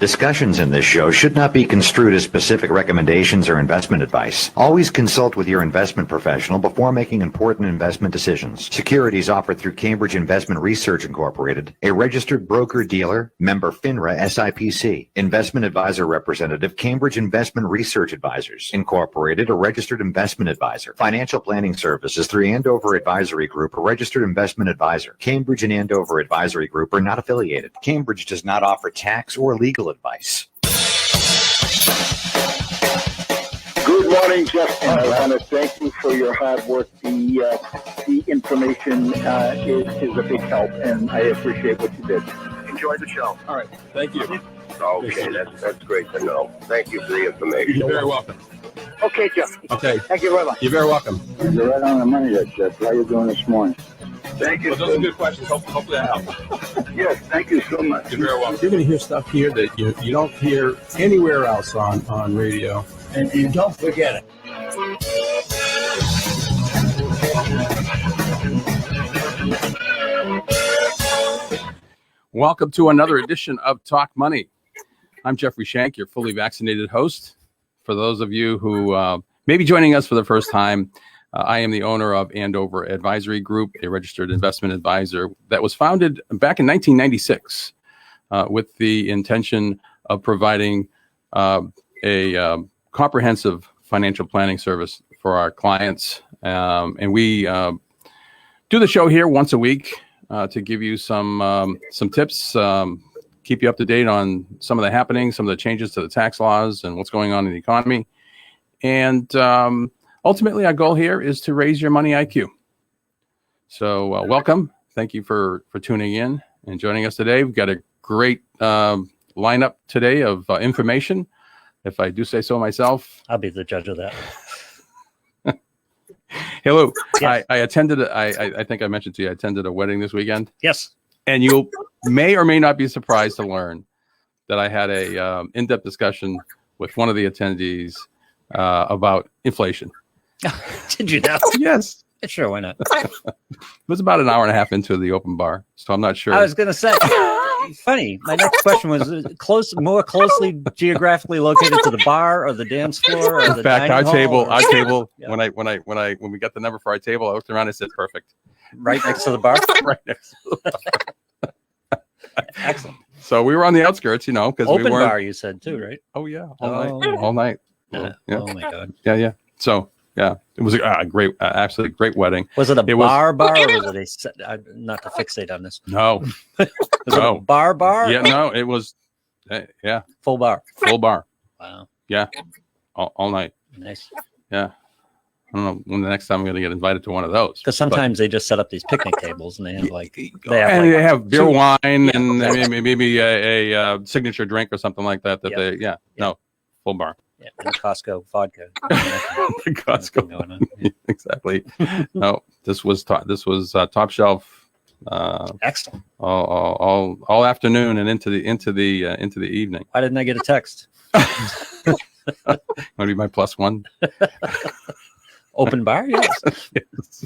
Discussions in this show should not be construed as specific recommendations or investment advice. Always consult with your investment professional before making important investment decisions. Securities offered through Cambridge Investment Research Incorporated, a registered broker-dealer, member FINRA SIPC. Investment advisor representative, Cambridge Investment Research Advisors Incorporated, a registered investment advisor. Financial planning services through Andover Advisory Group, a registered investment advisor. Cambridge and Andover Advisory Group are not affiliated. Cambridge does not offer tax or legal advice. Good morning, Justin. I want to thank you for your hard work. The information is a big help, and I appreciate what you did. Enjoy the show. All right. Thank you. Okay, that's great to know. Thank you for the information. You're very welcome. Okay, Justin. Okay. Thank you very much. You're very welcome. You're right on the money, Jeff. How are you doing this morning? Thank you. Well, those are good questions. Hopefully that helps. Yes, thank you so much. You're very welcome. You're going to hear stuff here that you don't hear anywhere else on radio. And don't forget it. Welcome to another edition of Talk Money. I'm Jeffrey Shank, your fully vaccinated host. For those of you who may be joining us for the first time, I am the owner of Andover Advisory Group, a registered investment advisor that was founded back in 1996 with the intention of providing a comprehensive financial planning service for our clients. And we do the show here once a week to give you some tips, keep you up to date on some of the happenings, some of the changes to the tax laws and what's going on in the economy. And ultimately, our goal here is to raise your money IQ. So welcome. Thank you for tuning in and joining us today. We've got a great lineup today of information, if I do say so myself. I'll be the judge of that. Hello. Yes. I attended, I think I mentioned to you, I attended a wedding this weekend. Yes. And you may or may not be surprised to learn that I had a in-depth discussion with one of the attendees about inflation. Did you know? Yes. Sure, why not? It was about an hour and a half into the open bar, so I'm not sure. I was going to say, funny. My next question was more closely geographically located to the bar or the dance floor. Or In fact, our table, Yeah. when we got the number for our table, I looked around and said, "Perfect." Right next to the bar. Right next to the bar. Excellent. So we were on the outskirts, because we Open weren't. bar, you said too, right? Oh yeah, Oh. all night. Yeah. Yeah. Oh my God. Yeah. So yeah, it was a great, absolutely great wedding. Was it a It was- bar or was it a set? Not to fixate on this. No, Was it No. a bar? yeah, no, it was, yeah, Full bar. full bar. Wow. Yeah, all night. Nice. Yeah. I don't know when the next time I'm going to get invited to one of those. Because sometimes they just set up these picnic tables and they have They have beer, wine, and exactly. maybe a signature drink or something like that. No, full bar. Yeah, and Costco vodka. Costco. Going on. Exactly. No, this was top shelf. Excellent. All afternoon and into the evening. Why didn't I get a text? Want to be my plus one? Open bar? Yes.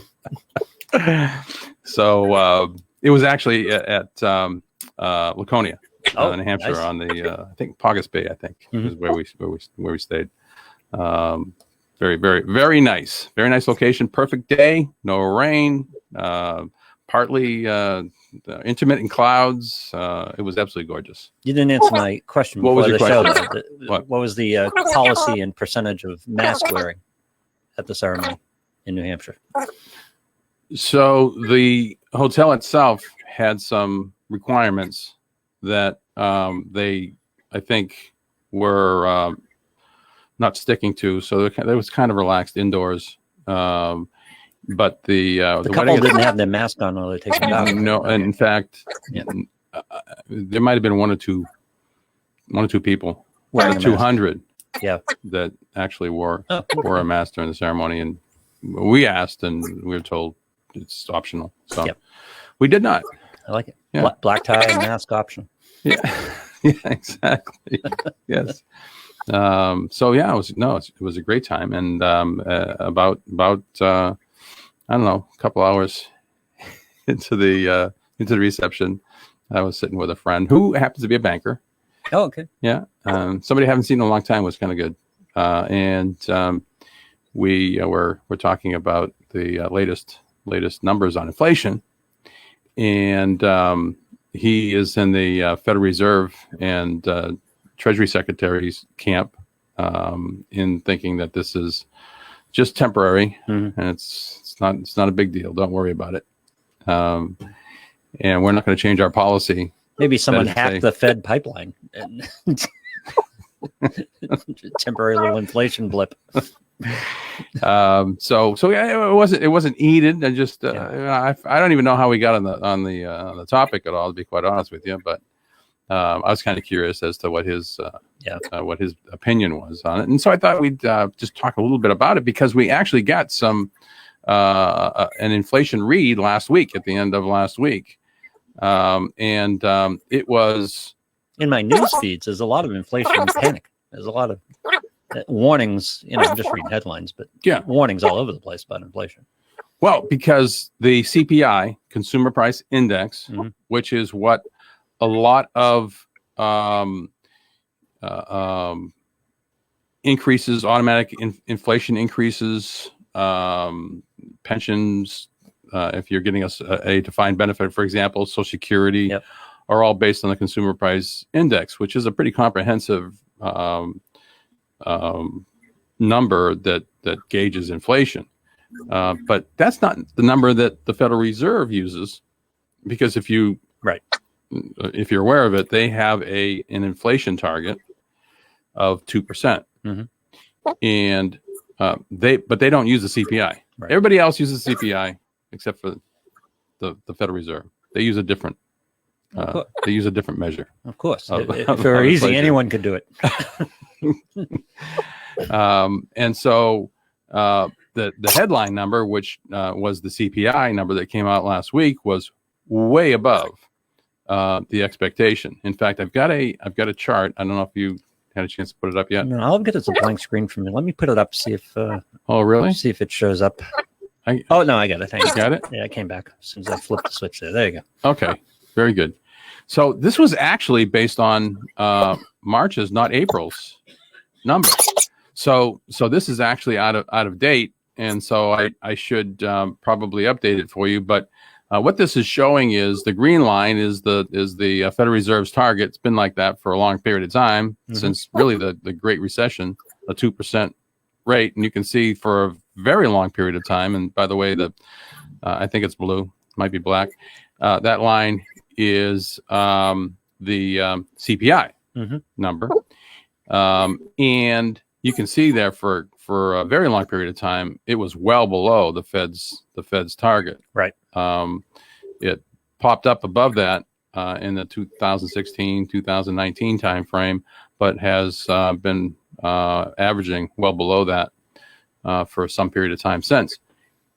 So it was actually at Laconia, New Hampshire, nice. on the I think Paugus Bay. I think is where we stayed. Very, very, very nice. Very nice location. Perfect day. No rain. Partly intermittent clouds. It was absolutely gorgeous. You didn't answer my question. What was before your the question? show. What? What was the policy and percentage of mask wearing at the ceremony in New Hampshire? So the hotel itself had some requirements that they, I think, were not sticking to. So it was kind of relaxed indoors. But the couple wedding didn't have their mask on while they take it out. No, and in fact, Yeah. there might have been one or two people, Wearing a mask. 200, Yeah. that actually wore Oh, a mask during the ceremony, and we asked, and we were told it's optional. So Yep. we did not. I like it. Yeah. Black tie and mask option. Yeah, yeah, exactly. Yes. So yeah, it was a great time, and about I don't know, a couple hours into the reception, I was sitting with a friend who happens to be a banker, Oh, okay. Yeah. Somebody I haven't seen in a long time was kind of good. We're talking about the latest numbers on inflation, and he is in the Federal Reserve and Treasury Secretary's camp in thinking that this is just temporary, and it's not a big deal. Don't worry about it. And we're not going to change our policy. Maybe someone That is hacked a- the Fed pipeline. And temporary little inflation blip. So yeah, it wasn't heated. I just I don't even know how we got on the topic at all, to be quite honest with you. But I was kind of curious as to what his opinion was on it, and so I thought we'd just talk a little bit about it, because we actually got some an inflation read last week, at the end of last week, and it was. In my news feeds, there's a lot of inflation panic. There's a lot of warnings. I'm just reading headlines, but Yeah. warnings all over the place about inflation. Well, because the CPI, Consumer Price Index, which is what a lot of increases, automatic inflation increases, pensions, if you're getting a defined benefit, for example, Social Security, Yep. are all based on the Consumer Price Index, which is a pretty comprehensive number that gauges inflation. But that's not the number that the Federal Reserve uses, because if you're aware of it, they have an inflation target of 2%, and they don't use the CPI. Right. Everybody else uses CPI except for the Federal Reserve. They use a different measure. Of course. Of- If of it were easy, inflation. anyone could do it. And so the headline number, which was the CPI number that came out last week, was way above the expectation. In fact, I've got a chart. I don't know if you had a chance to put it up yet. No, I'll get it a blank screen from you. Let me put it up, see if Oh, really? it shows up. I Oh no, I got it. Thank you. got it. Yeah, it came back as soon as I flipped the switch there. There you go. Okay, very good. So this was actually based on March's, not April's number. So this is actually out of date, and so I should probably update it for you. But what this is showing is the green line is the Federal Reserve's target. It's been like that for a long period of time, since really the Great Recession, a 2% rate, and you can see for a very long period of time. And by the way, I think it's blue, might be black. That line is the CPI number, and you can see there for a very long period of time, it was well below the Fed's target. Right. It popped up above that in the 2016-2019 timeframe, but has been averaging well below that for some period of time since.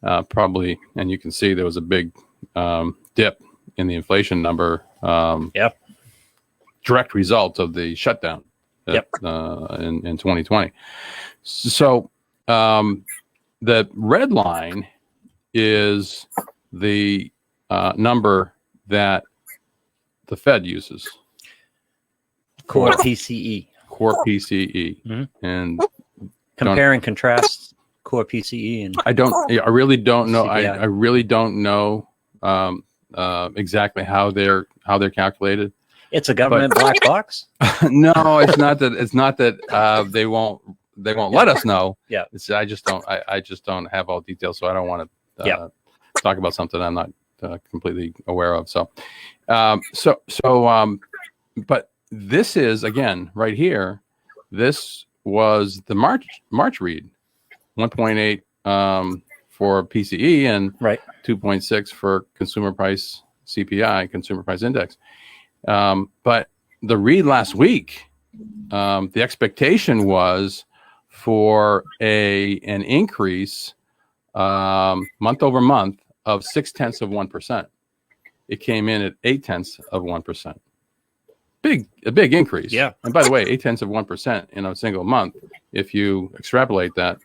Probably, and you can see there was a big dip in the inflation number. Direct result of the shutdown in 2020. So the red line is the number that the Fed uses. Core PCE. Core PCE. And Compare and contrast core PCE and I really don't know. CPI. I really don't know exactly how they're calculated. it's a government black box. No, it's not that. It's not that they won't let us know. Yeah. I just don't have all details, so I don't want to talk about something I'm not completely aware of. So, but this is, again, right here. This was the March read, 1.8 for PCE and 2.6 for consumer price CPI, consumer price index. But the read last week, the expectation was for an increase month over month of 0.6%. It came in at 0.8%. A big increase. Yeah. And by the way, 0.8% in a single month, if you extrapolate that,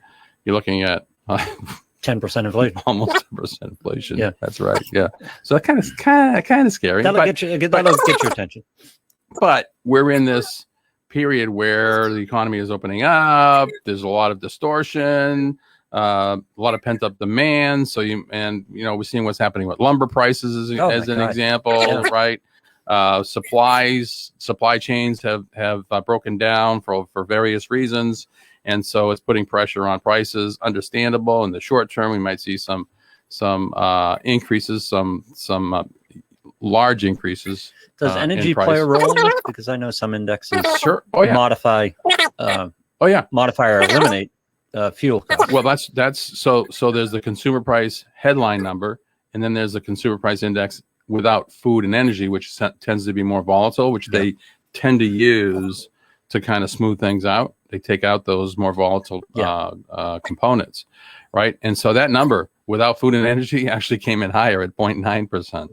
you're looking at 10% inflation. almost 10% inflation. Yeah. That's right. Yeah. So that kind of scary. That'll but- get your attention. But we're in this period where the economy is opening up. There's a lot of distortion, a lot of pent up demand. So we're seeing what's happening with lumber prices as an example, right? Supply chains have broken down for various reasons, and so it's putting pressure on prices. Understandable. In the short term, we might see some increases, some large increases. Does energy play a role in this? Because I know some indexes modify modify or eliminate fuel costs. Well, that's so there's the consumer price headline number, and then there's the consumer price index without food and energy, which tends to be more volatile, which they tend to use to kind of smooth things out. They take out those more volatile components, right? And so that number without food and energy actually came in higher at 0.9%.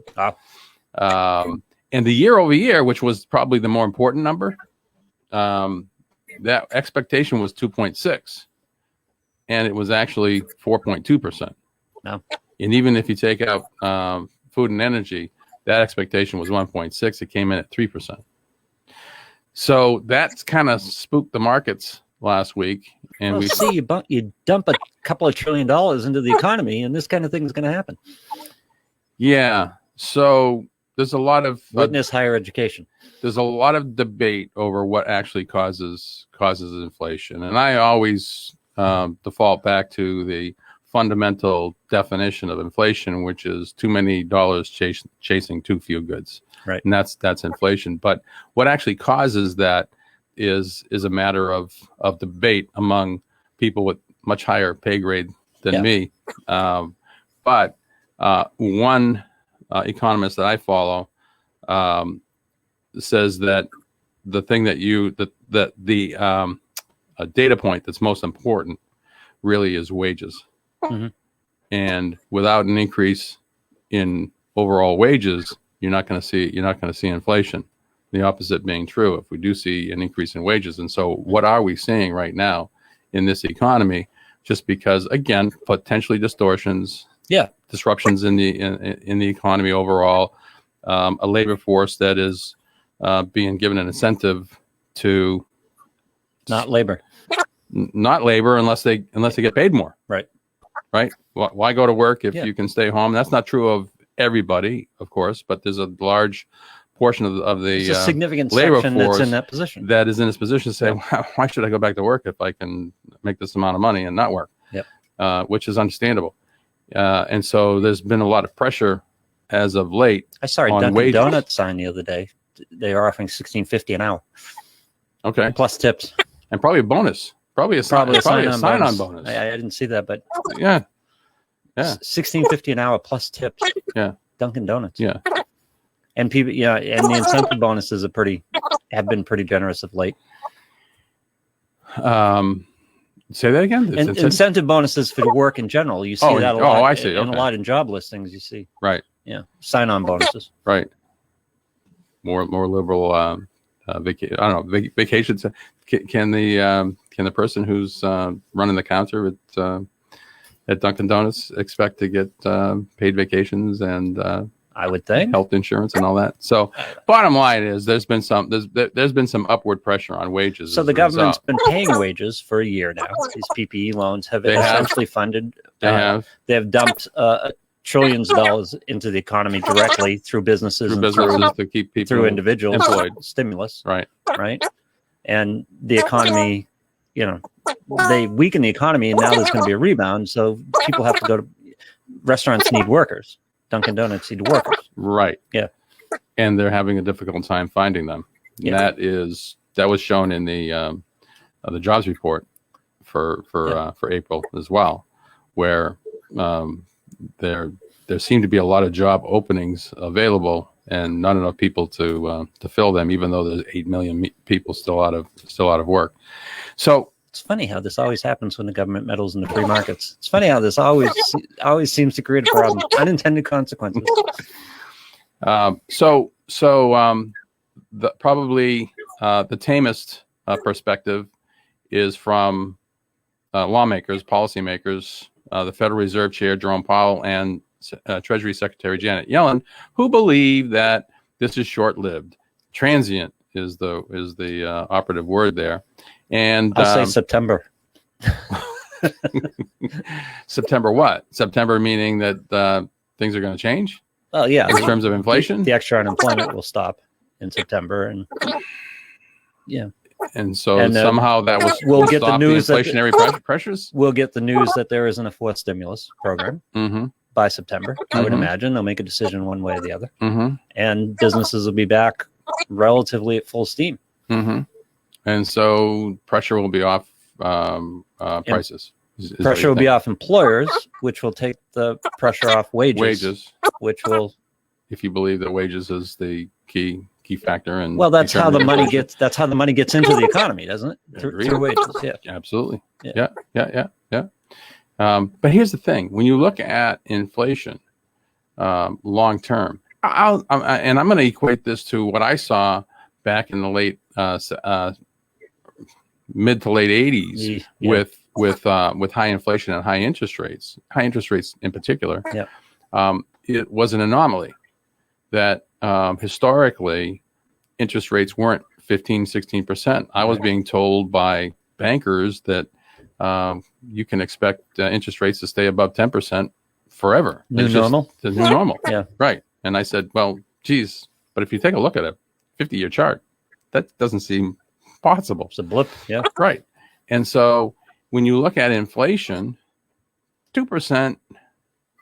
And the year over year, which was probably the more important number, that expectation was 2.6, and it was actually 4.2%. No. And even if you take out food and energy, that expectation was 1.6. It came in at 3%. So that's kind of spooked the markets last week. And you dump a couple of $1 trillion into the economy, and this kind of thing is going to happen. Yeah. So there's a lot of witness higher education. There's a lot of debate over what actually causes inflation, and I always default back to the fundamental definition of inflation, which is too many dollars chasing too few goods. Right. And that's inflation. But what actually causes that is a matter of debate among people with much higher pay grade than me. But one economist that I follow says that the thing that the data point that's most important really is wages. Mm-hmm. And without an increase in overall wages, you're not going to see inflation. The opposite being true if we do see an increase in wages. And so what are we seeing right now in this economy? Just because, again, potentially distortions, disruptions in the economy overall, a labor force that is being given an incentive to not labor unless they get paid more. Right. Why go to work if you can stay home? That's not true of everybody, of course, but there's a large portion of the a significant labor section force that's in that position. That is in this position to say, why should I go back to work if I can make this amount of money and not work? Which is understandable. And so there's been a lot of pressure as of late. I saw a Dunkin' Donuts sign the other day. They are offering $16.50 an hour. Okay. Plus tips. And probably a bonus. Probably a sign-on bonus. I didn't see that, but yeah. $16.50 an hour plus tips. Yeah. Dunkin' Donuts. Yeah. And people, and the incentive bonuses have been pretty generous of late. Say that again. Incentive bonuses for work in general. You see that a lot. Oh, I see. And a lot in job listings. You see. Right. Yeah. Sign-on bonuses. Right. More liberal. Vacations. Can the person who's running the counter at Dunkin' Donuts expect to get paid vacations and I would think health insurance and all that? So bottom line is there's been some upward pressure on wages. So the government's been paying wages for a year now. These PPE loans have essentially funded. They have dumped trillions of dollars into the economy directly through businesses to keep people through individuals employed. Stimulus. Right. And the economy, they weaken the economy, and now there's going to be a rebound. So people have to go to restaurants need workers. Dunkin' Donuts need workers. Right. Yeah. And they're having a difficult time finding them. Yeah. That was shown in the jobs report for April as well, where there seem to be a lot of job openings available and not enough people to fill them, even though there's 8 million people still out of work. So it's funny how this always happens when the government meddles in the free markets. It's funny how this always seems to create a problem. Unintended consequences. The tamest perspective is from lawmakers, policymakers, the Federal Reserve Chair Jerome Powell and Treasury Secretary Janet Yellen, who believe that this is short-lived, transient, the operative word there. And I'll say September. September what? September meaning that things are going to change Well, yeah. in terms of inflation. The extra unemployment will stop in September, and yeah, And so And, somehow that was we'll will get the stop news that- inflationary pressures. we'll get the news that there isn't a fourth stimulus program Mm-hmm. by September. I would Mhm. imagine they'll make a decision one way or the other, Mm-hmm. and businesses will be back relatively at full steam. Mm-hmm. And so pressure will be off prices. is what Pressure you will be think. off employers, which will take the pressure off wages, which will. If you believe that wages is the key factor. And Well, that's how the money gets. That's how the money gets into the economy, doesn't it? Agreed. Through wages. Yeah. Absolutely. Yeah. Yeah. But here's the thing: when you look at inflation long term, and I'm going to equate this to what I saw back in the late mid to late 80s Yeah. with high inflation and high interest rates in particular. Yeah. It was an anomaly that historically interest rates weren't 15-16%. I was being told by bankers that you can expect interest rates to stay above 10% forever. New It's just normal? the new normal. Yeah. Right. And I said, well, geez, but if you take a look at a 50-year chart, that doesn't seem possible. It's a blip. Yeah. Right. And so when you look at inflation, 2%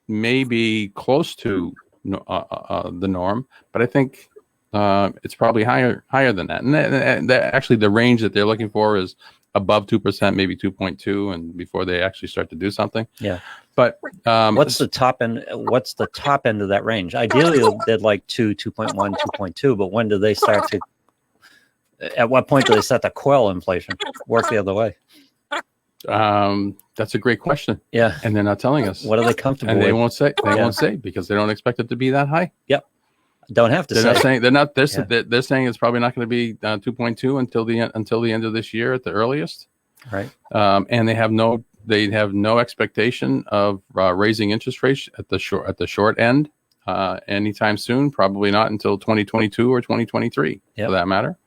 may be close to the norm, but I think it's probably higher than that. And that actually the range that they're looking for is above 2%, maybe 2.2, and before they actually start to do something. Yeah. But What's the top end? What's the top end of that range? Ideally, they'd like 2.1, 2.2. But when do they start to? At what point do they start to quell inflation? Work the other way. that's a great question, Yeah. and they're not telling us. What are they comfortable And they with? won't say. They Yeah. won't say because they don't expect it to be that high. Don't have to They're say. not saying they're not. They're, Yeah. they're saying it's probably not going to be 2.2 until the end of this year at the earliest. Right. And they have no expectation of raising interest rates at the short end anytime soon. Probably not until 2022 or 2023 Yep. for that matter.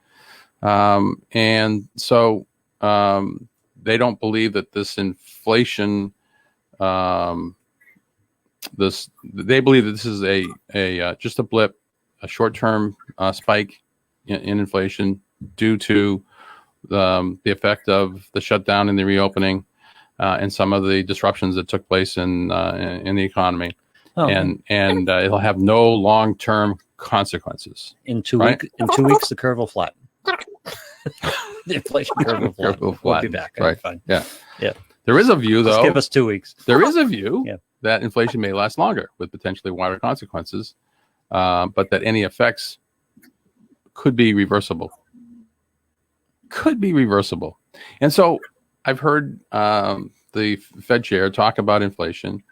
And so they don't believe that this inflation. They believe that this is a just a blip, a short-term spike in inflation due to the effect of the shutdown and the reopening and some of the disruptions that took place in the economy, Oh, and it'll have no long-term consequences. in 2 right. weeks, the curve will flatten. The inflation curve will flatten. Curve will We'll be flatten. back. Right. Fine. There is a view, Just though. give us 2 weeks. There is a view Yeah. that inflation may last longer with potentially wider consequences, but that any effects could be reversible. And so I've heard the Fed chair talk about inflation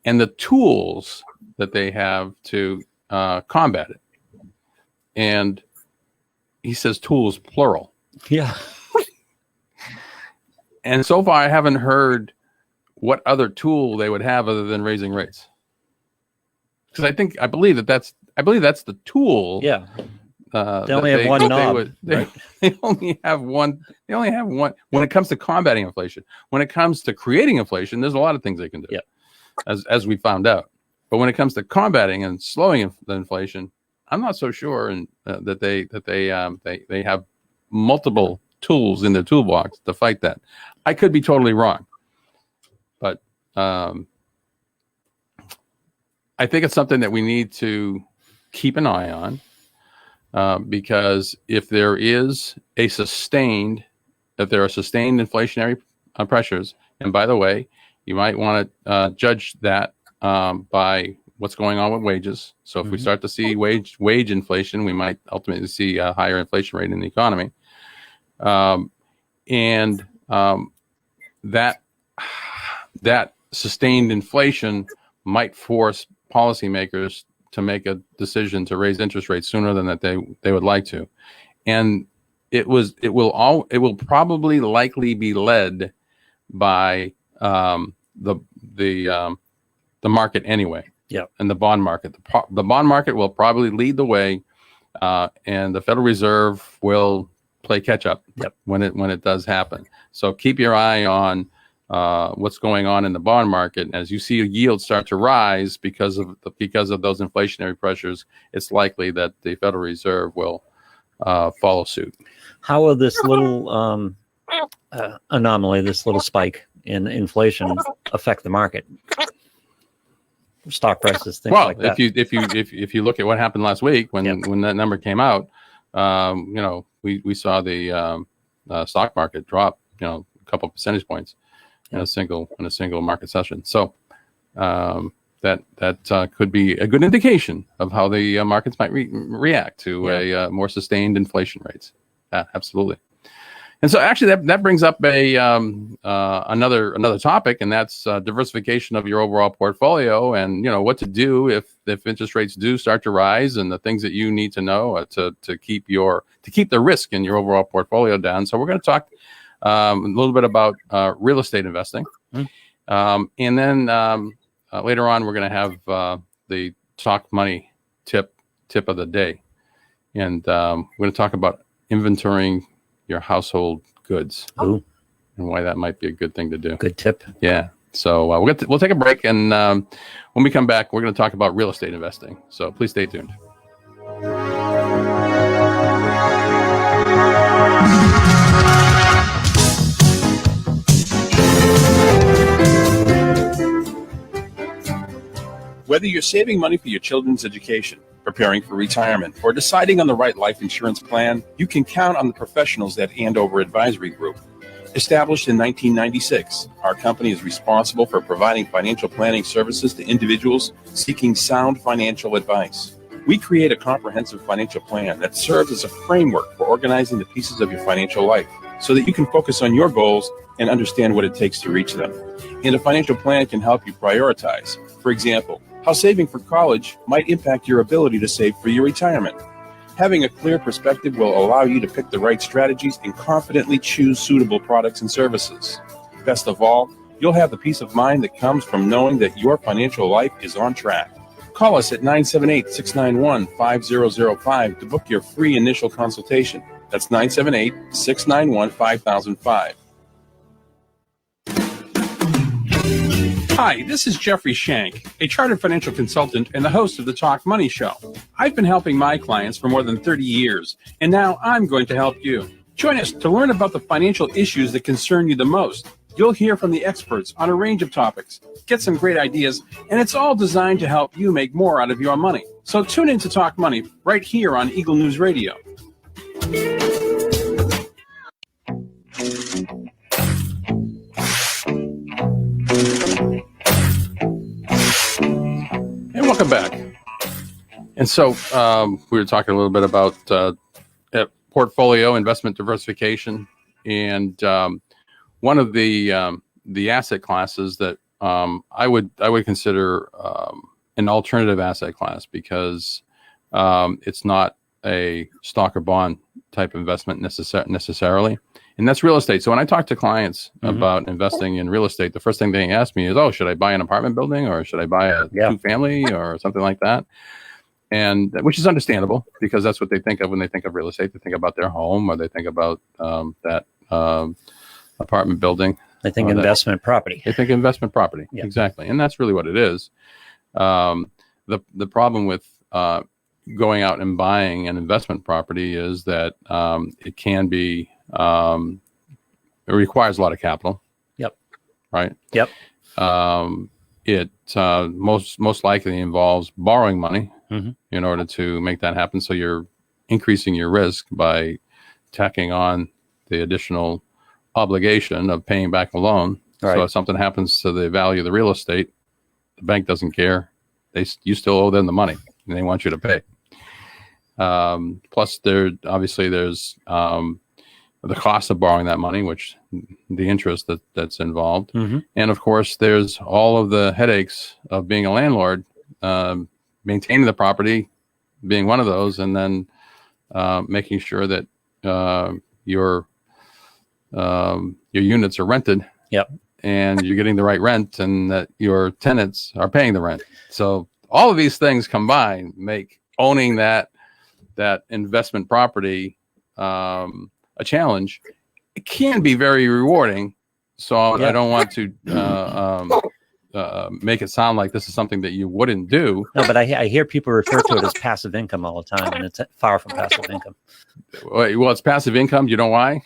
and the tools that they have to combat it. And he says tools, plural. Yeah. And so far, I haven't heard what other tool they would have other than raising rates. Because I believe that's the tool. Yeah. They only have one knob, They only have one. They only have one when it comes to combating inflation. When it comes to creating inflation, there's a lot of things they can do. Yep. As we found out. But when it comes to combating and slowing the inflation, I'm not so sure that they have multiple tools in their toolbox to fight that. I could be totally wrong, but I think it's something that we need to keep an eye on because if there are sustained inflationary pressures, and by the way, you might want to judge that by what's going on with wages. So if we start to see wage inflation, we might ultimately see a higher inflation rate in the economy. That sustained inflation might force policymakers to make a decision to raise interest rates sooner than that they would like to, and it will probably likely be led by the market anyway. Yeah. And the bond market. The bond market will probably lead the way and the Federal Reserve will play catch up when it does happen. So keep your eye on what's going on in the bond market. As you see yields start to rise because of those inflationary pressures, it's likely that the Federal Reserve will follow suit. How will this little anomaly, this little spike in inflation, affect the market? Stock prices, things like that. if you look at what happened last week when that number came out, we saw the stock market drop, a couple of percentage points in a single market session. So that could be a good indication of how the markets might react to a more sustained inflation rates. Absolutely. And so actually that brings up another topic, and that's diversification of your overall portfolio, and what to do if interest rates do start to rise, and the things that you need to know to keep the risk in your overall portfolio down. So we're going to talk a little bit about real estate investing, and then later on we're going to have the Talk Money tip of the day, and we're going to talk about inventorying your household goods. Ooh. And why that might be a good thing to do. Good tip. Yeah. So we'll take a break, and when we come back, we're going to talk about real estate investing. So please stay tuned. Whether you're saving money for your children's education, preparing for retirement, or deciding on the right life insurance plan, you can count on the professionals at Andover Advisory Group. Established in 1996, our company is responsible for providing financial planning services to individuals seeking sound financial advice. We create a comprehensive financial plan that serves as a framework for organizing the pieces of your financial life so that you can focus on your goals and understand what it takes to reach them. And a financial plan can help you prioritize. For example, how saving for college might impact your ability to save for your retirement. Having a clear perspective will allow you to pick the right strategies and confidently choose suitable products and services. Best of all, you'll have the peace of mind that comes from knowing that your financial life is on track. Call us at 978-691-5005 to book your free initial consultation. That's 978-691-5005. Hi, this is Jeffrey Shank, a chartered financial consultant and the host of the Talk Money Show. I've been helping my clients for more than 30 years, and now I'm going to help you. Join us to learn about the financial issues that concern you the most. You'll hear from the experts on a range of topics, get some great ideas, and it's all designed to help you make more out of your money. So tune in to Talk Money right here on Eagle News Radio. Welcome back. And so we were talking a little bit about portfolio investment diversification, and one of the asset classes that I would consider an alternative asset class, because it's not a stock or bond type investment necessarily, and that's real estate. So when I talk to clients about investing in real estate, the first thing they ask me is, "Oh, should I buy an apartment building, or should I buy a two-family or something like that?" And which is understandable, because that's what they think of when they think of real estate. They think about their home, or they think about that apartment building. I think investment property. They think investment property. Yeah. Exactly, and that's really what it is. The problem with going out and buying an investment property is that it can be it requires a lot of capital. Yep. Right. Yep. It most likely involves borrowing money in order to make that happen. So you're increasing your risk by tacking on the additional obligation of paying back a loan. Right. So if something happens to the value of the real estate, the bank doesn't care. You still owe them the money, and they want you to pay. Plus, there's the cost of borrowing that money, which the interest that's involved. And of course, there's all of the headaches of being a landlord, maintaining the property being one of those, and then making sure that your units are rented. Yep. And you're getting the right rent, and that your tenants are paying the rent. So all of these things combined make owning that that investment property a challenge, it can be very rewarding. So Yeah. I don't want to make it sound like this is something that you wouldn't do. No, but I hear people refer to it as passive income all the time, and it's far from passive income. Well, it's passive income. You know why?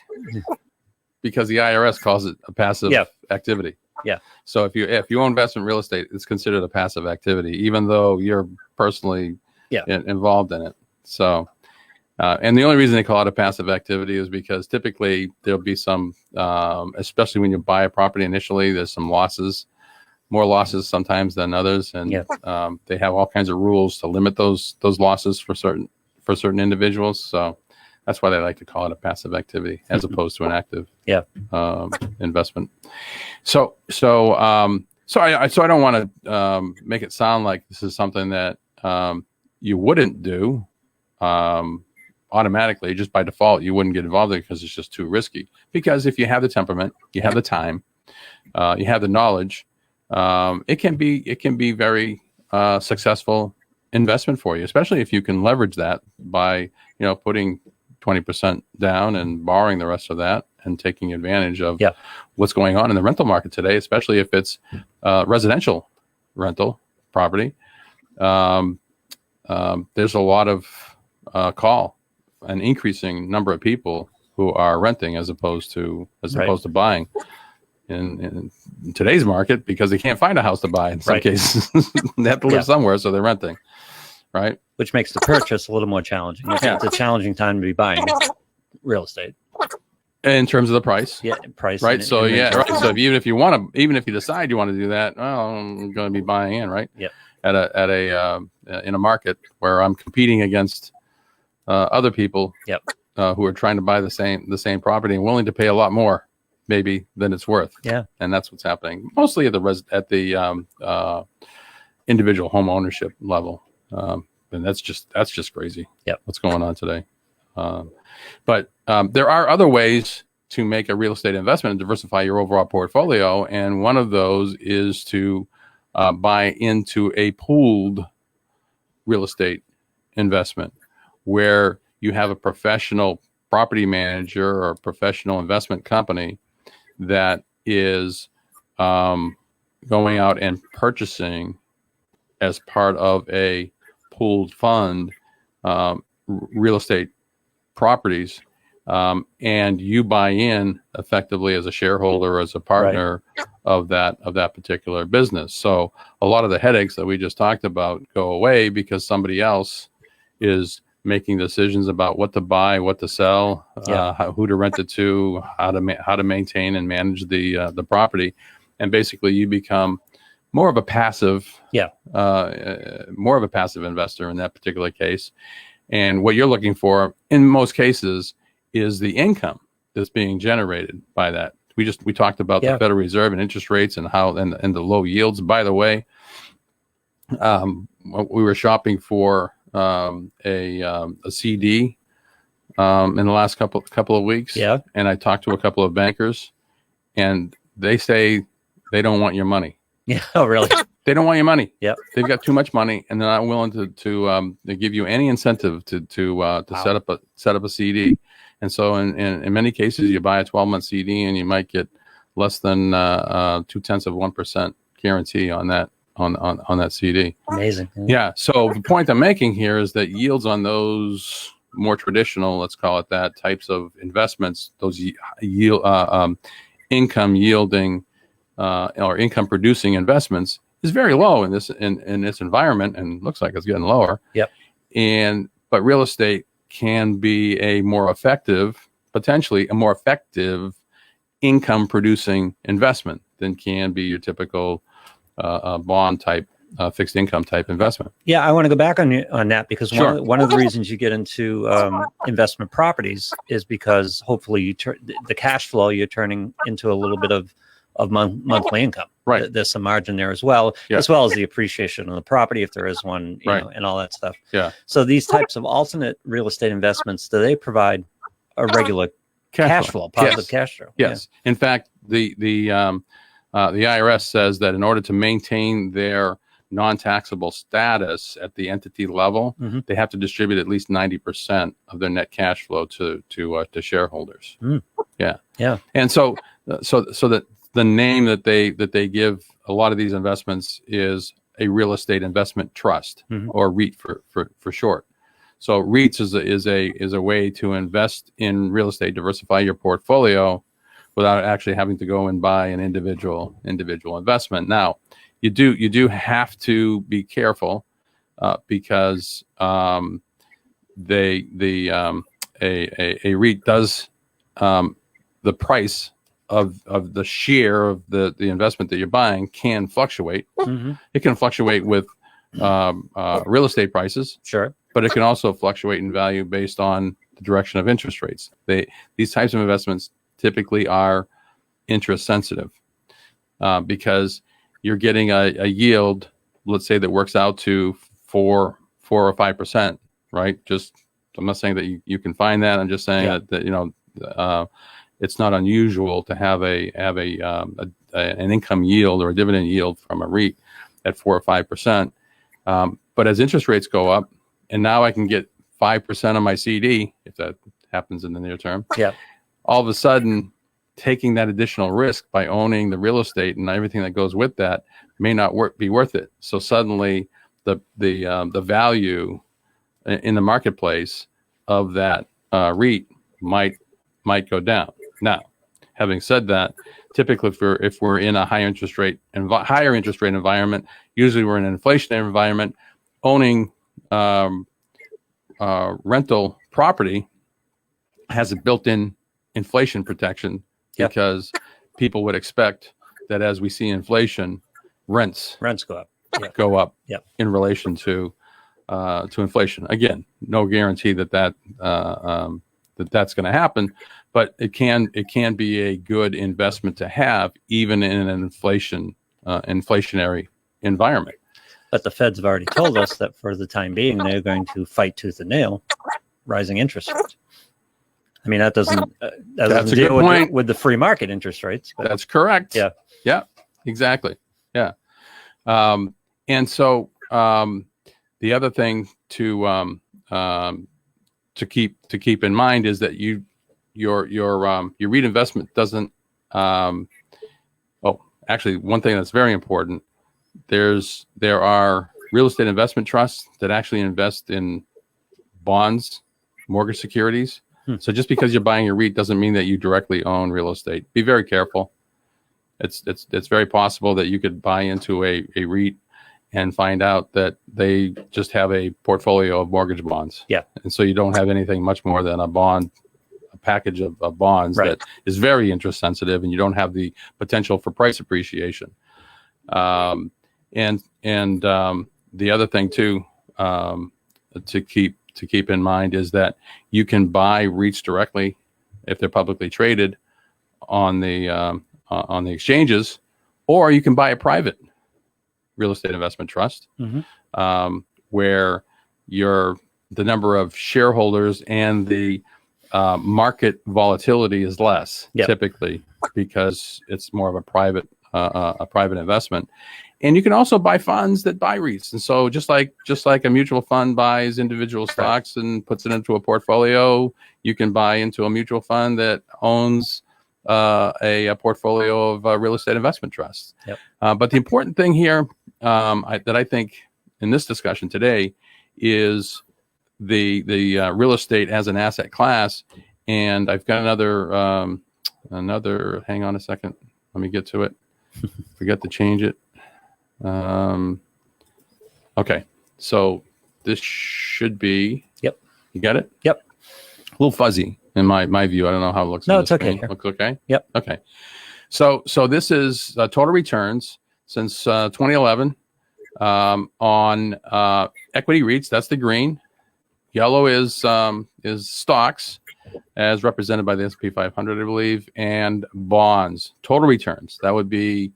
Because the IRS calls it a passive activity. Yeah. So if you own investment real estate, it's considered a passive activity, even though you're personally involved in it. So, and the only reason they call it a passive activity is because typically there'll be some, especially when you buy a property initially, there's some losses, more losses sometimes than others, and they have all kinds of rules to limit those losses for certain individuals. So that's why they like to call it a passive activity as opposed to an active investment. So I don't want to make it sound like this is something that you wouldn't do automatically. Just by default, you wouldn't get involved in it because it's just too risky. Because if you have the temperament, you have the time, you have the knowledge, it can be very successful investment for you, especially if you can leverage that by putting 20% down and borrowing the rest of that and taking advantage of what's going on in the rental market today, especially if it's residential rental property. There's a lot of call, an increasing number of people who are renting as opposed to buying in today's market, because they can't find a house to buy in some cases. They have to live somewhere, so they're renting. Right. Which makes the purchase a little more challenging. It's a challenging time to be buying real estate. In terms of the price. Yeah, price. Right. So right. So even if you decide you want to do that, well, I'm going to be buying in, right? Yeah. In a market where I'm competing against other people who are trying to buy the same property and willing to pay a lot more maybe than it's worth. Yeah. And that's what's happening mostly at the individual home ownership level. And that's just crazy. What's going on today. But there are other ways to make a real estate investment and diversify your overall portfolio. And one of those is to buy into a pooled real estate investment where you have a professional property manager or a professional investment company that is going out and purchasing as part of a pooled fund real estate properties, and you buy in effectively as a shareholder or as a partner of that particular business. So a lot of the headaches that we just talked about go away because somebody else is making decisions about what to buy, what to sell, who to rent it to, how to maintain and manage the property, and basically you become more of a passive investor in that particular case. And what you're looking for in most cases is the income that's being generated by that. We talked about the Federal Reserve and interest rates and how and the low yields. By the way, we were shopping for a CD in the last couple of weeks. Yeah. And I talked to a couple of bankers, and they say they don't want your money. Yeah. Oh, really? They don't want your money. Yep. They've got too much money, and they're not willing to give you any incentive to set up a CD. And so in many cases, you buy a 12-month CD, and you might get less than 0.2% guarantee on that CD. Amazing. Yeah. So the point I'm making here is that yields on those more traditional, let's call it that, types of investments, those income yielding or income producing investments, is very low in this environment, and looks like it's getting lower. Yep. But real estate can be potentially a more effective income producing investment than can be your typical bond type fixed income type investment. Yeah, I want to go back on that because one of the reasons you get into investment properties is because hopefully the cash flow you're turning into a little bit of monthly income. Right. There's some margin there as well as the appreciation of the property if there is one, you know, and all that stuff. Yeah. So these types of alternate real estate investments, do they provide a regular cash flow, positive cash flow? Yes. Yeah. In fact, the IRS says that in order to maintain their non-taxable status at the entity level, Mhm. they have to distribute at least 90% of their net cash flow to shareholders. Mm. Yeah. Yeah. And so that the name that they give a lot of these investments is a real estate investment trust, Mhm. or REIT for short. So REITs is a way to invest in real estate, diversify your portfolio without actually having to go and buy an individual investment. Now, you do have to be careful because a REIT does, the price of the share of the investment that you're buying can fluctuate. Mhm. It can fluctuate with real estate prices, Sure. but it can also fluctuate in value based on the direction of interest rates. These types of investments typically are interest sensitive because you're getting a yield, let's say, that works out to 4 or 5%, right? I'm not saying that you can find that. I'm just saying that it's not unusual to have an income yield or a dividend yield from a REIT at 4 or 5%. But as interest rates go up, and now I can get 5% on my CD, if that happens in the near term. Yeah. All of a sudden, taking that additional risk by owning the real estate and everything that goes with that may not be worth it. So suddenly, the value in the marketplace of that REIT might go down. Now, having said that, typically if we're in a higher interest rate environment, usually we're in an inflationary environment, owning rental property has a built-in inflation protection. Yep. Because people would expect that as we see inflation, rents go up. Yeah. go up Yep. in relation to inflation. Again, no guarantee that that's going to happen, but it can be a good investment to have even in an inflationary environment. But the Feds have already told us that for the time being, they're going to fight tooth and nail rising interest rates. I mean, that doesn't That's a deal good point. with the free market interest rates. But That's correct. Yeah. Yeah, exactly. Yeah. And so the other thing to keep in mind is that your REIT investment doesn't. Actually, one thing that's very important. There are real estate investment trusts that actually invest in bonds, mortgage securities. So just because you're buying a REIT doesn't mean that you directly own real estate. Be very careful. It's very possible that you could buy into a REIT and find out that they just have a portfolio of mortgage bonds. Yeah. And so you don't have anything much more than a package of bonds Right. that is very interest sensitive, and you don't have the potential for price appreciation. And the other thing too, to keep in mind is that you can buy REITs directly if they're publicly traded on the exchanges, or you can buy a private real estate investment trust, where the number of shareholders and the market volatility is less. Yep. Typically, because it's more of a private investment. And you can also buy funds that buy REITs. And so just like a mutual fund buys individual stocks and puts it into a portfolio, you can buy into a mutual fund that owns a portfolio of real estate investment trusts. Yep. But the important thing here that I think in this discussion today is the real estate as an asset class. And I've got another, hang on a second. Let me get to it. Forgot to change it. Okay. So this should be, Yep. You got it? Yep. A little fuzzy in my view. I don't know how it looks. No, on the it's okay. screen. Looks okay. Yep. Okay. So this is total returns since 2011 on equity REITs. That's the green. Yellow is stocks, as represented by the S&P 500, I believe, and bonds. Total returns. That would be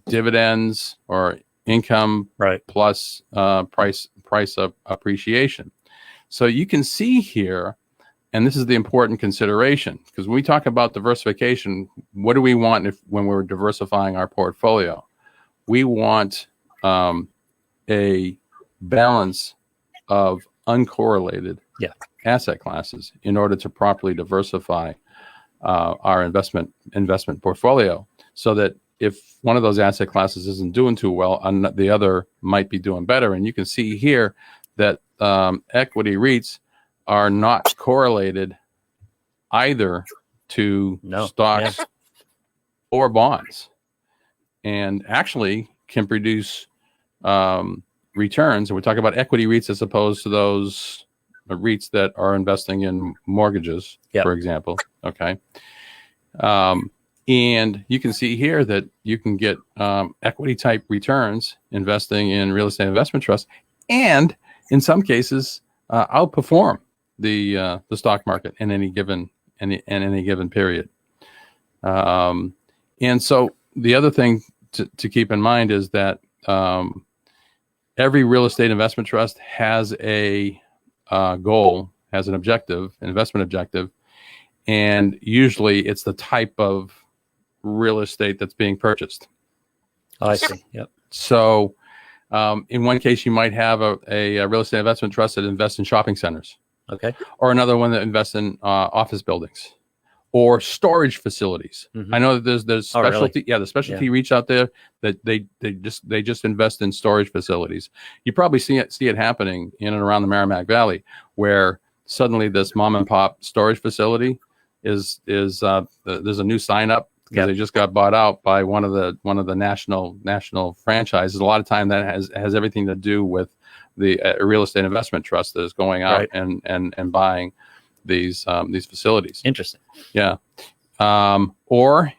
dividends or income Right. plus price appreciation. So you can see here, and this is the important consideration, because when we talk about diversification, what do we want when we're diversifying our portfolio? We want a balance of uncorrelated Yeah. asset classes in order to properly diversify our investment portfolio, so that if one of those asset classes isn't doing too well, the other might be doing better. And you can see here that equity REITs are not correlated either to No. stocks or bonds, and actually can produce returns. And we're talking about equity REITs as opposed to those REITs that are investing in mortgages, Yep. for example. Okay. And you can see here that you can get equity type returns investing in real estate investment trusts, and in some cases outperform the stock market in any given period. And so the other thing to keep in mind is that every real estate investment trust has a goal, has an objective, an investment objective, and usually it's the type of real estate that's being purchased. Oh, I see. Yep. So in one case, you might have a real estate investment trust that invests in shopping centers, Okay. or another one that invests in office buildings or storage facilities. Mhm. I know that there's Oh, really? specialty, the specialty REITs out there that they just invest in storage facilities. You probably see it happening in and around the Merrimack Valley, where suddenly this mom and pop storage facility is there's a new sign up because Yep. they just got bought out by one of the national franchises. A lot of time that has everything to do with the real estate investment trust that is going out Right. and buying these facilities. Interesting. Yeah. Or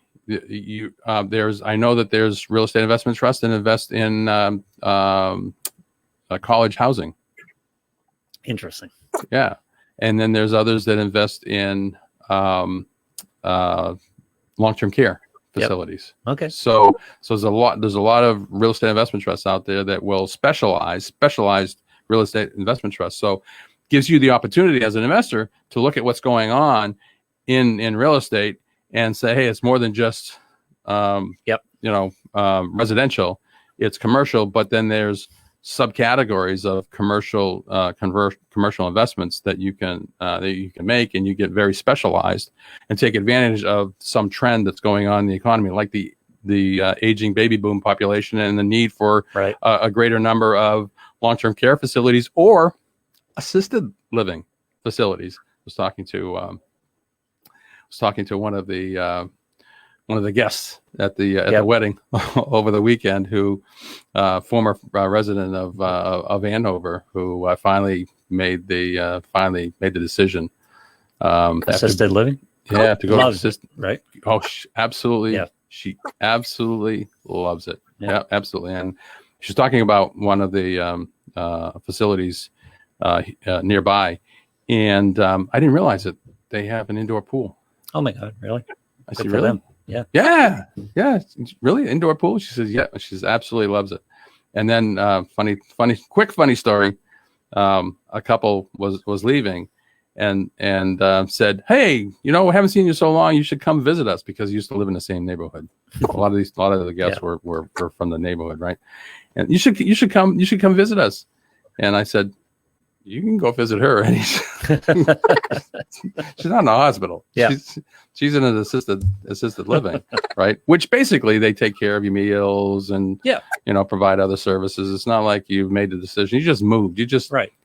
I know that there's real estate investment trust and invest in college housing. Interesting. Yeah. And then there's others that invest in long-term care facilities. Okay. So there's a lot of real estate investment trusts out there that will specialized real estate investment trusts. So gives you the opportunity as an investor to look at what's going on in real estate and say, hey, it's more than just residential, it's commercial, but then there's subcategories of commercial investments that you can make, and you get very specialized and take advantage of some trend that's going on in the economy, like the aging baby boom population and the need for Right. a greater number of long-term care facilities or assisted living facilities. I was talking to one of the guests at the wedding over the weekend, who former resident of Andover, who finally made the decision. Assisted living. Yeah, to go to Loves assisted. Right. Oh, absolutely. Yeah. She absolutely loves it. Yeah. Yeah, absolutely. And she's talking about one of the facilities nearby, and I didn't realize that they have an indoor pool. Oh my God. Really? I Good said, for really? them. Yeah. Yeah. It's really indoor pool. She says, yeah, she absolutely loves it. And then quick funny story. A couple was leaving and said, hey, we haven't seen you so long. You should come visit us, because you used to live in the same neighborhood. A lot of the guests were from the neighborhood. Right. And you should come visit us. And I said, you can go visit her. She's not in a hospital. Yeah. She's in an assisted living, right? Which basically they take care of your meals and provide other services. It's not like you've made the decision. You just moved.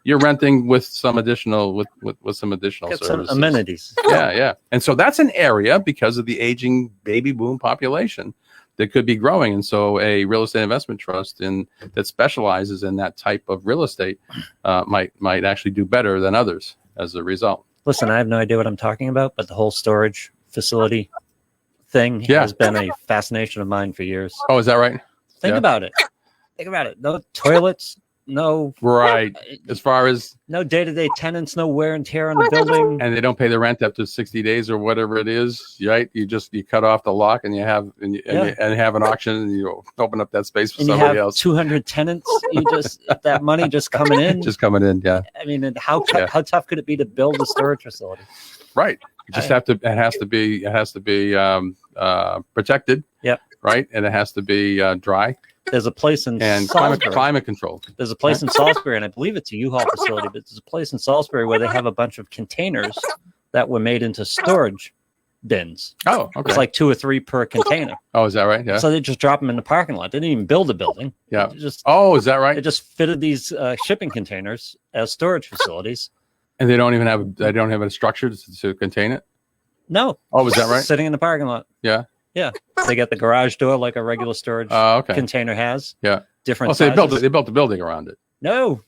You're renting with some additional with some additional Get services. some amenities. Yeah. And so that's an area, because of the aging baby boom population, that could be growing. And so a real estate investment trust that specializes in that type of real estate might actually do better than others as a result. Listen, I have no idea what I'm talking about, but the whole storage facility thing has been a fascination of mine for years. Oh, is that right? Think about it. No toilets, no right. As far as no day-to-day tenants, no wear and tear on the building. And they don't pay the rent up to 60 days or whatever it is, right? You cut off the lock and you have an auction, and you open up that space for somebody else. 200 tenants. That money just coming in. Yeah. I mean, and how tough could it be to build a storage facility? Right. You just it has to be protected. Yep. right? And it has to be dry There's a place in and Salisbury. climate controlled. There's a place in Salisbury, and I believe it's a U-Haul facility, but there's a place in Salisbury where they have a bunch of containers that were made into storage bins. Oh, okay. It's like 2 or 3 per container. Oh, is that right? Yeah. So they just drop them in the parking lot. They didn't even build a building. Yeah. They just Oh, is that right? they just fitted these shipping containers as storage facilities. And they don't even have a structure to contain it. No. Oh, is that right? Sitting in the parking lot. Yeah. Yeah. They got the garage door like a regular storage Okay. container has. Yeah. Different Oh, so sizes. they built a building around it. No.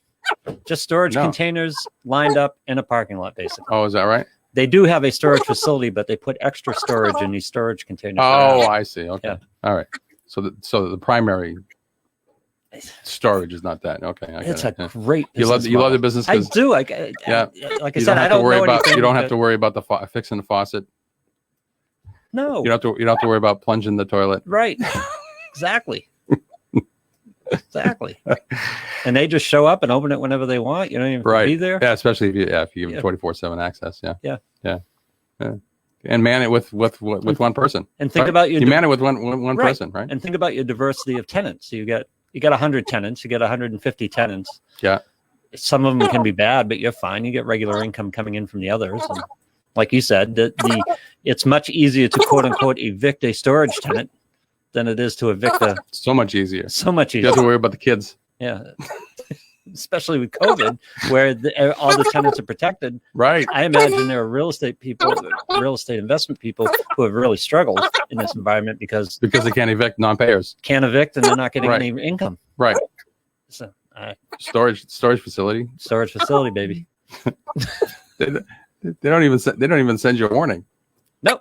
Just storage No. containers lined up in a parking lot, basically. Oh, is that right? They do have a storage facility, but they put extra storage in these storage containers. Oh, I see. Okay. Yeah. All right. So the primary storage is not that. Okay. I It's get a it. Yeah. great You love business the model. business I because do. Yeah. Like I you said, don't I have don't to worry know about anything, you don't have but- to worry about fixing the faucet. No. You don't have to worry about plunging the toilet. Right. Exactly. Exactly. And they just show up and open it whenever they want. You don't even have to Right. be there. Yeah, especially if you give Yeah. 24/7 access. Yeah. Yeah. Yeah. Yeah. And man it with one person. And think Right? about your You man it with one Right. person, right? and think about your diversity of tenants. So you got 100 tenants, you get 150 tenants. Yeah. Some of them can be bad, but you're fine. You get regular income coming in from the others. And like you said, it's much easier to quote unquote evict a storage tenant than it is to evict a So much easier. so much You easier. have to worry about the kids. Yeah. Especially with COVID, where all the tenants are protected. Right. I imagine there are real estate people, real estate investment people who have really struggled in this environment because Because they can't evict non-payers. can't evict and they're not getting Right. any income. Right. So, Storage facility. storage facility, baby. They don't even send you a warning. Nope.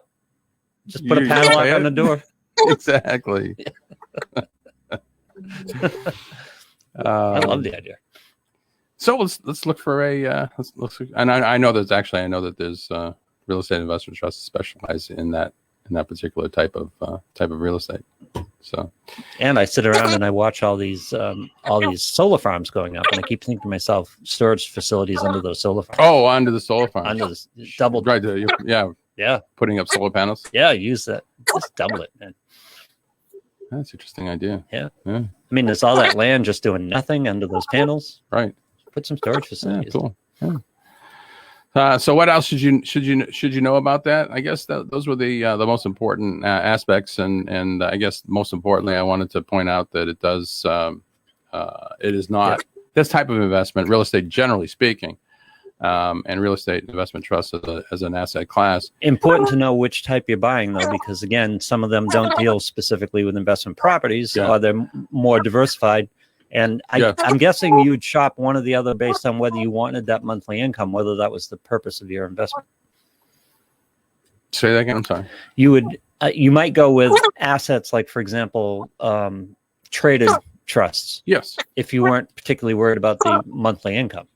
Just put a You padlock pay on it? the door. Exactly. I love the idea. So let's look for a and I know that there's real estate investment trusts specialize in that particular type of real estate. So And I sit around and I watch all these solar farms going up, and I keep thinking to myself, storage facilities under those solar farms. under the solar farm. Under this double. Right. Yeah. Putting up solar panels. Yeah. Use that. Just double it, man. That's an interesting idea. Yeah. Yeah. I mean, there's all that land just doing nothing under those panels. Right. Put some storage Yeah. facilities. Cool. Yeah. So what else should you know about that? I guess those were the most important aspects, and I guess most importantly, I wanted to point out that it does it is not this type of investment, real estate generally speaking, and real estate investment trusts as an asset class. Important to know which type you're buying, though, because again, some of them don't deal specifically with investment properties, Yeah. or they're more diversified. And Yeah. I'm guessing you'd shop one or the other based on whether you wanted that monthly income, whether that was the purpose of your investment. Say that again. I'm sorry. You might go with assets like, for example, traded trusts Yes. if you weren't particularly worried about the monthly income.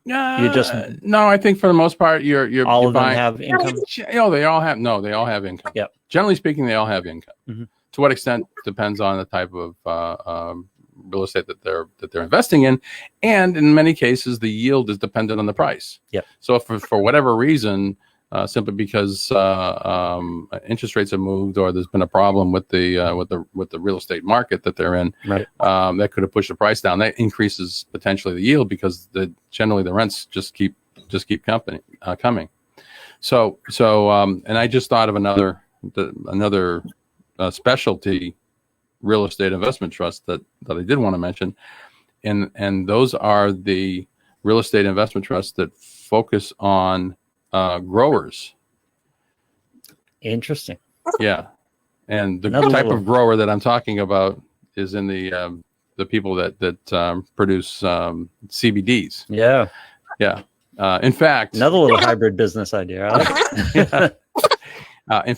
You just- no. I think for the most part, you're All you're of them buying, have income. They all have they all have income. Yep. Generally speaking, they all have income. Mhm. To what extent depends on the type of real estate that they're investing in, and in many cases, the yield is dependent on the price. Yep. So if for whatever reason, simply because interest rates have moved, or there's been a problem with the real estate market that they're in, Right. that could have pushed the price down. That increases potentially the yield because generally the rents just keep coming. So and I just thought of another specialty real estate investment trust that I did want to mention, and those are the real estate investment trusts that focus on growers. Interesting. Yeah, and the Another type little- of grower that I'm talking about is in the people that produce CBDs. Yeah. Yeah. In fact, Another little hybrid business idea. I like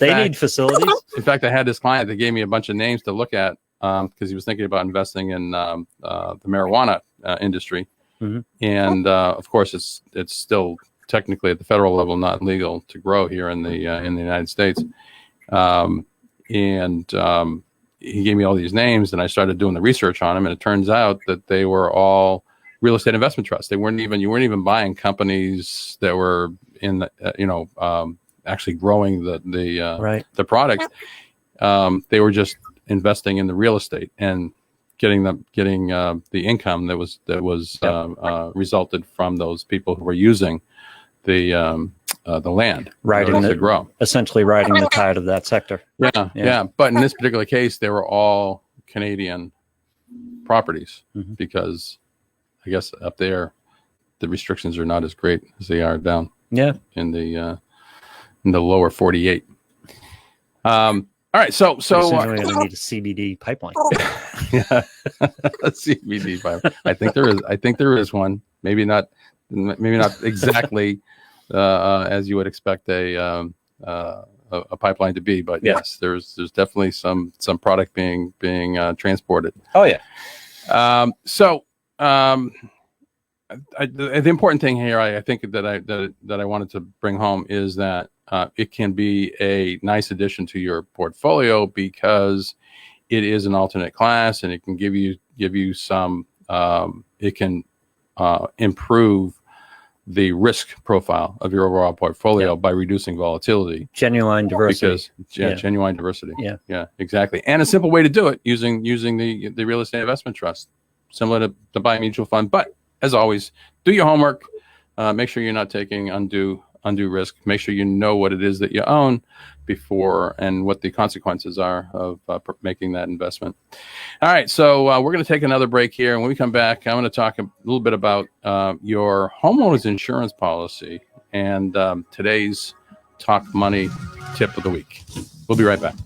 it. Need facilities. In fact, I had this client that gave me a bunch of names to look at because he was thinking about investing in the marijuana industry, Mhm. and of course, it's still technically at the federal level not legal to grow here in the United States. He gave me all these names, and I started doing the research on them, and it turns out that they were all real estate investment trusts. You weren't even buying companies that were in the, actually growing the Right. product. they were just investing in the real estate and getting the income that was resulted from those people who were using the land to grow. Essentially riding the tide of that sector. Yeah. But in this particular case, they were all Canadian properties because I guess up there the restrictions are not as great as they are down in the lower 48. All right, so we're going to need a CBD pipeline. Yeah, a CBD pipeline. I think there is one. Maybe not exactly as you would expect a pipeline to be, but yes, there's definitely some product being transported. Oh yeah. The important thing here, I think that I wanted to bring home is that it can be a nice addition to your portfolio because it is an alternate class and it can give you some. It can improve the risk profile of your overall portfolio by reducing volatility. Genuine diversity. Genuine diversity. Yeah, exactly. And a simple way to do it using the real estate investment trust, similar to buy a mutual fund. But as always, do your homework. Make sure you're not taking undue risk. Make sure you know what it is that you own before and what the consequences are of making that investment. All right, so we're going to take another break here. And when we come back, I'm going to talk a little bit about your homeowner's insurance policy and today's Talk Money tip of the week. We'll be right back.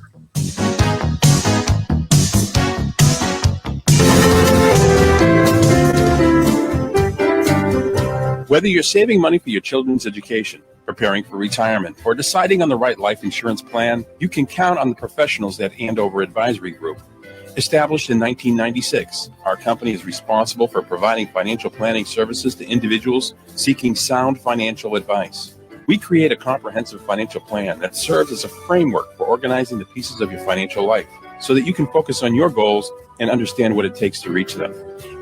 Whether you're saving money for your children's education, preparing for retirement, or deciding on the right life insurance plan, you can count on the professionals at Andover Advisory Group. Established in 1996, our company is responsible for providing financial planning services to individuals seeking sound financial advice. We create a comprehensive financial plan that serves as a framework for organizing the pieces of your financial life so that you can focus on your goals and understand what it takes to reach them.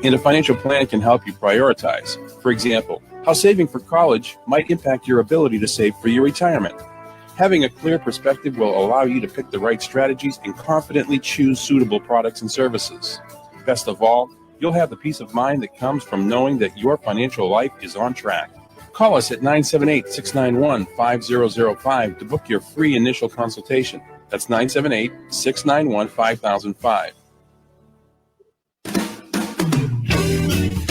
And a financial plan can help you prioritize. For example, how saving for college might impact your ability to save for your retirement. Having a clear perspective will allow you to pick the right strategies and confidently choose suitable products and services. Best of all, you'll have the peace of mind that comes from knowing that your financial life is on track. Call us at 978-691-5005 to book your free initial consultation. That's 978-691-5005.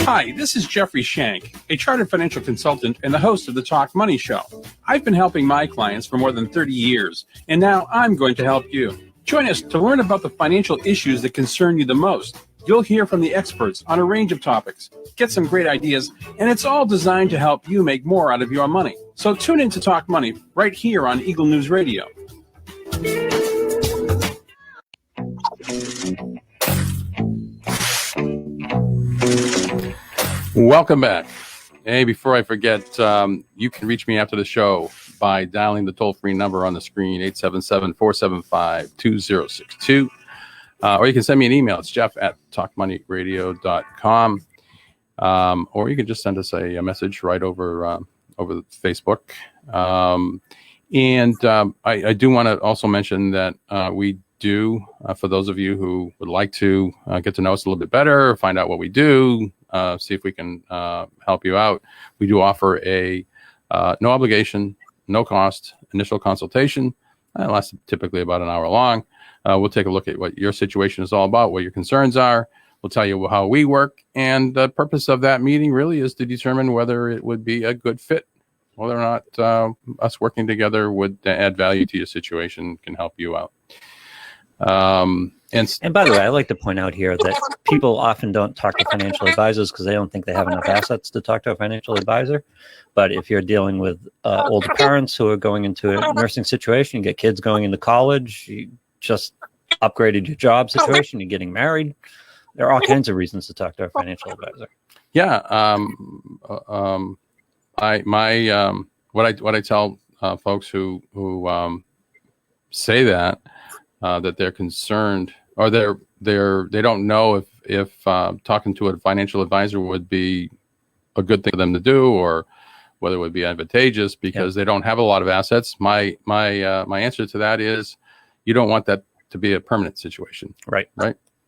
Hi, this is Jeffrey Shank, a chartered financial consultant and the host of the Talk Money Show. I've been helping my clients for more than 30 years, and now I'm going to help you. Join us to learn about the financial issues that concern you the most. You'll hear from the experts on a range of topics, get some great ideas, and it's all designed to help you make more out of your money. So tune in to Talk Money right here on Eagle News Radio. Welcome back. Hey, before I forget, you can reach me after the show by dialing the toll-free number on the screen, 877-475-2062. Or you can send me an email. It's jeff@talkmoneyradio.com. Or you can just send us a message right over Facebook. I do want to also mention that we do, for those of you who would like to get to know us a little bit better, find out what we do, see if we can help you out. We do offer a no obligation, no cost initial consultation. It lasts typically about an hour long. We'll take a look at what your situation is all about, what your concerns are. We'll tell you how we work. And the purpose of that meeting really is to determine whether it would be a good fit, whether or not us working together would add value to your situation, can help you out. And by the way, I like to point out here that people often don't talk to financial advisors because they don't think they have enough assets to talk to a financial advisor. But if you're dealing with older parents who are going into a nursing situation, you get kids going into college, you just upgraded your job situation, you're getting married, there are all kinds of reasons to talk to a financial advisor. Yeah. What I tell folks who say that they're concerned or they don't know if talking to a financial advisor would be a good thing for them to do or whether it would be advantageous because they don't have a lot of assets. My answer to that is you don't want that to be a permanent situation. Right.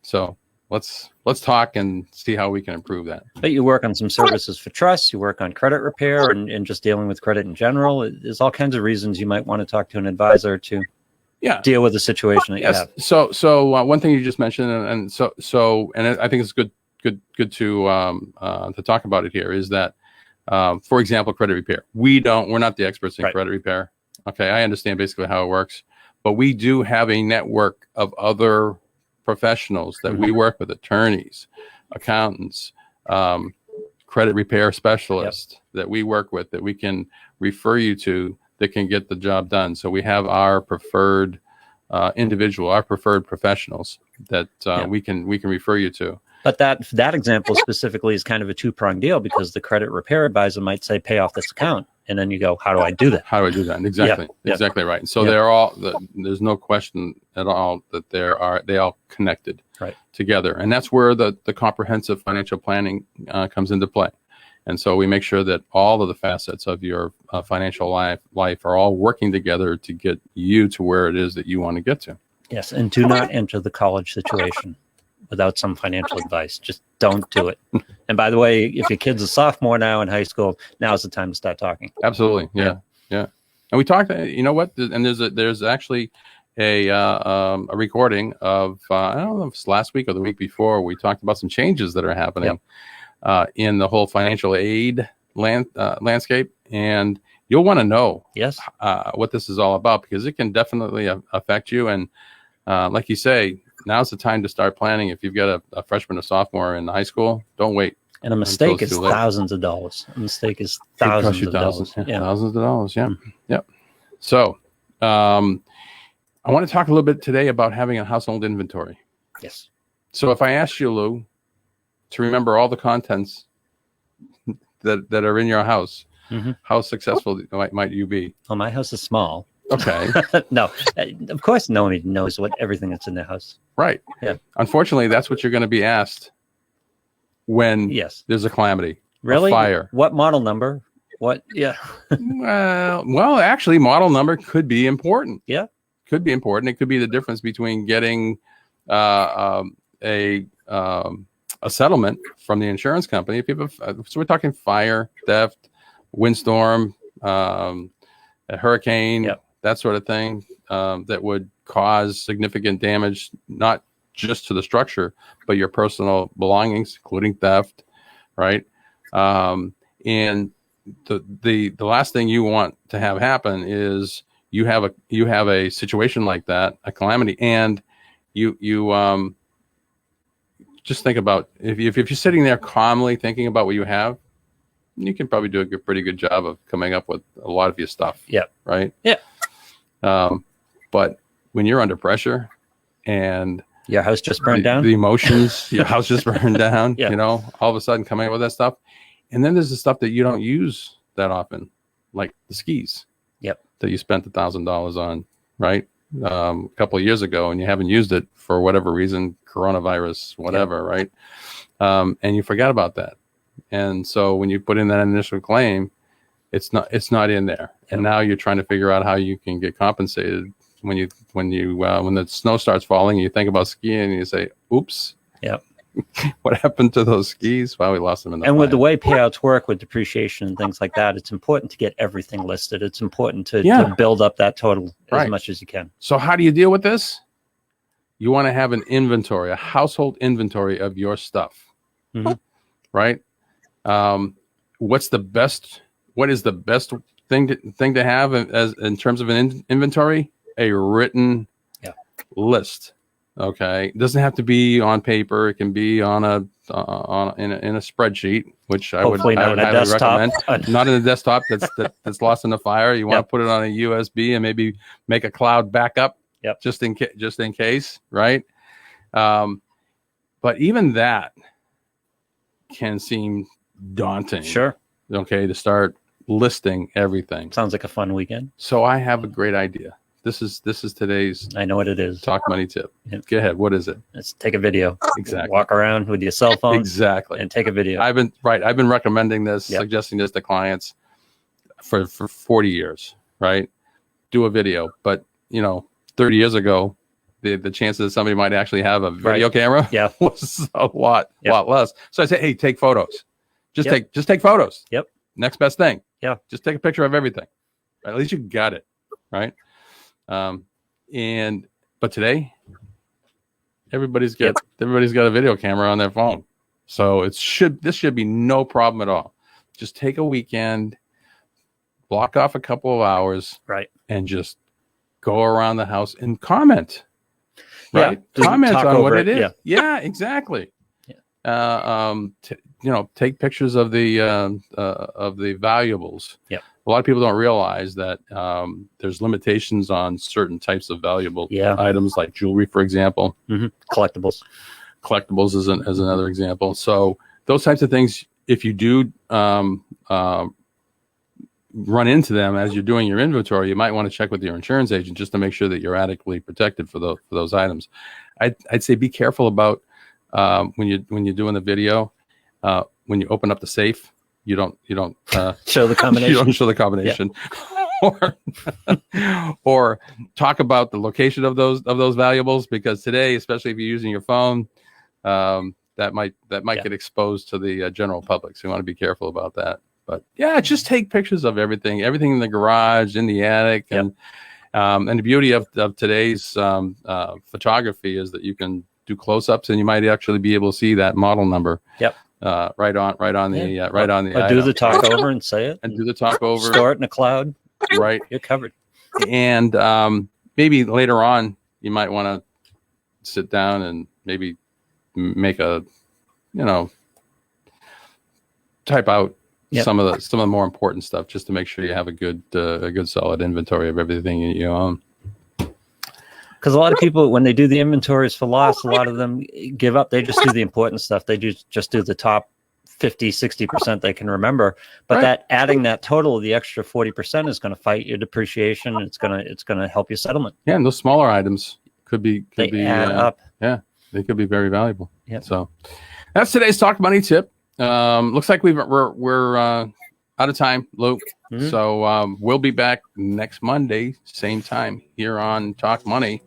So let's talk and see how we can improve that. But you work on some services for trusts, you work on credit repair and just dealing with credit in general. There's all kinds of reasons you might want to talk to an advisor to Yeah. deal with the situation that you Yes. have. So one thing you just mentioned, and I think it's good to talk about it here is that, for example, credit repair. We're not the experts in Right. credit repair. Okay, I understand basically how it works, but we do have a network of other professionals that we work with, attorneys, accountants, credit repair specialists that we work with that we can refer you to that can get the job done. So we have our preferred our preferred professionals that we can refer you to. But that example specifically is kind of a two-pronged deal because the credit repair advisor might say, pay off this account. And then you go, how do I do that? How do I do that? Exactly. Yeah. Exactly right. So Yeah. there's no question at all that they all connected Right. together. And that's where the comprehensive financial planning comes into play. And so we make sure that all of the facets of your financial life are all working together to get you to where it is that you want to get to. Yes. And do not enter the college situation without some financial advice. Just don't do it. And by the way, if your kid's a sophomore now in high school, now's the time to start talking. Absolutely. Yeah. And we talked, you know what? And there's actually a recording of, I don't know if it's last week or the week before, we talked about some changes that are happening in the whole financial aid landscape. And you'll want to know Yes. what this is all about because it can definitely affect you. And like you say, now's the time to start planning. If you've got a freshman or sophomore in high school, don't wait. And a mistake Until it's is too late. thousands of dollars. A mistake is It could cost thousands you of dollars. Yeah. thousands of dollars. Yeah. Yep. So I want to talk a little bit today about having a household inventory. Yes. So if I asked you, Lou, to remember all the contents that are in your house, Mhm. how successful might you be? Well, my house is small. Okay. No, of course, no one knows what everything that's in their house. Right. Yeah. Unfortunately, that's what you're going to be asked when Yes. there's a calamity, Really? a fire. What model number? What? Yeah. Well, actually, model number could be important. Yeah. Could be important. It could be the difference between getting a settlement from the insurance company. If you have so we're talking fire, theft, windstorm, a hurricane, Yep. that sort of thing, that would cause significant damage, not just to the structure, but your personal belongings, including theft, right? And the last thing you want to have happen is you have a situation like that, a calamity, and you just think about if you're sitting there calmly thinking about what you have, you can probably do a pretty good job of coming up with a lot of your stuff. Yep. Right. Yeah. But when you're under pressure and Your house just burned down. the emotions, your house just burned down, Yeah. you know, all of a sudden coming up with that stuff. And then there's the stuff that you don't use that often, like the skis. Yep. That you spent $1,000 on, right? A couple of years ago, and you haven't used it for whatever reason, coronavirus, whatever, right? And you forgot about that. And so when you put in that initial claim, it's not in there. And now you're trying to figure out how you can get compensated when the snow starts falling. You think about skiing and you say, "Oops, Yep. what happened to those skis? Well, we lost them in the And with the fire." way payouts work with depreciation and things like that, it's important to get everything listed. It's important to build up that total Right. as much as you can. So how do you deal with this? You want to have an inventory, a household inventory of your stuff, Mhm. right? What is the best thing to have as in terms of an inventory? A written list. Okay, it doesn't have to be on paper. It can be on in a spreadsheet, which I would Hopefully not on a highly desktop. recommend. Not in a desktop that's lost in the fire. You want Yep. to put it on a USB and maybe make a cloud backup. Yep. Just in case, right? But even that can seem daunting. Sure. Okay, to start listing everything. Sounds like a fun weekend. So I have a great idea. This is today's I know what it is. Talk Money tip. Yep. Go ahead. What is it? Let's take a video. Exactly. Walk around with your cell phone Exactly. and take a video. I've been recommending this, Yep. suggesting this to clients for 40 years, right? Do a video. But 30 years ago, the chances that somebody might actually have a video camera Yeah. was a lot Yep. less. So I say, hey, take photos. Just Yep. take photos. Yep. Next best thing. Yeah. Just take a picture of everything. At least you got it, right? But today, everybody's got a video camera on their phone, so this should be no problem at all. Just take a weekend, block off a couple of hours, Right. and just go around the house and comment. Yeah, Right? just Comment talk on what over it it, is. Yeah, exactly. Yeah. Take pictures of the valuables. Yep. A lot of people don't realize that there's limitations on certain types of valuable items, like jewelry, for example. Collectibles. Collectibles is another example. So those types of things, if you do run into them as you're doing your inventory, you might want to check with your insurance agent just to make sure that you're adequately protected for those items. I'd say be careful about when you're doing the video. When you open up the safe, you don't Show the combination. you don't show the combination, or talk about the location of those valuables, because today, especially if you're using your phone, that might get exposed to the general public. So you want to be careful about that. But yeah, just take pictures of everything in the garage, in the attic, and the beauty of today's photography is that you can do close-ups, and you might actually be able to see that model number. Yep. Right on the Or do the talk over and say it. and do the talk over. Store it in the cloud. Right. You're covered. And maybe later on you might want to sit down and maybe make type out some of the more important stuff, just to make sure you have a good solid inventory of everything you own. Because a lot of people, when they do the inventories for loss, a lot of them give up. They just do the important stuff. They just do the top 50, 60% they can remember. But Right. adding that total of the extra 40% is going to fight your depreciation. And it's going to help your settlement. Yeah, and those smaller items could be Add up. Yeah, they could be very valuable. Yep. So that's today's Talk Money tip. Looks like we're out of time, Luke. Mhm. So we'll be back next Monday, same time here on Talk Money.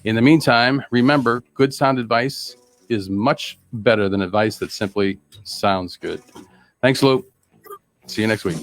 In the meantime, remember, good sound advice is much better than advice that simply sounds good. Thanks, Luke. See you next week.